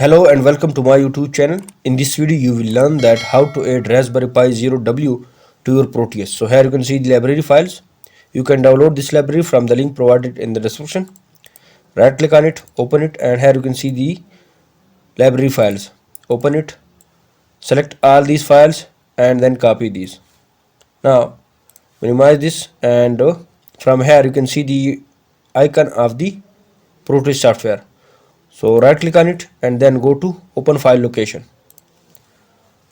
Hello and welcome to my YouTube channel. In this video you will learn that how to add Raspberry Pi Zero W to your Proteus. So here you can see the library files. You can download this library from the link provided in the description. Right click on it, open it, and here you can see the library files. Open it, select all these files and then copy these. Now minimize this and from here you can see the icon of the Proteus software. So right click on it and then go to open file location.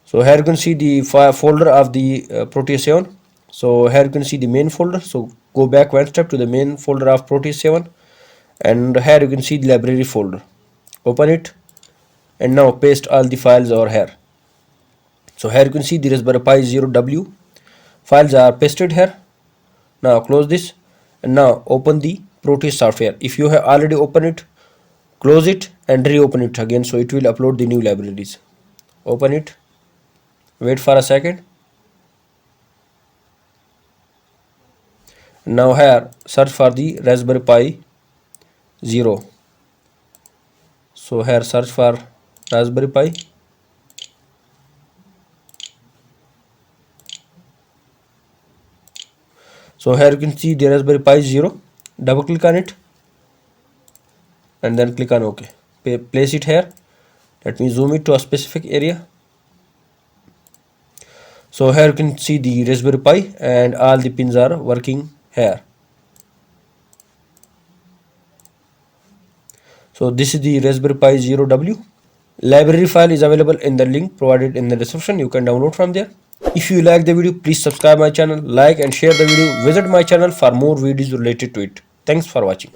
So here you can see the file folder of the Proteus 7. So here you can see the main folder. So go back one step to the main folder of Proteus 7 and here you can see the library folder. Open it and now paste all the files over here. So here you can see the Raspberry Pi Zero W files are pasted here. Now close this and now open the Proteus software. If you have already opened it, close it and reopen it again, so it will upload the new libraries. Open it, wait for a second. Now here search for the Raspberry Pi Zero. So here search for Raspberry Pi. So here you can see the Raspberry Pi Zero. Double click on it and then click on OK. Place it here. Let me zoom it to a specific area. So here you can see the Raspberry Pi and all the pins are working here. So this is the Raspberry Pi Zero W. Library file is available in the link provided in the description. You can download from there. If you like the video, please subscribe my channel, like and share the video. Visit my channel for more videos related to it. Thanks for watching.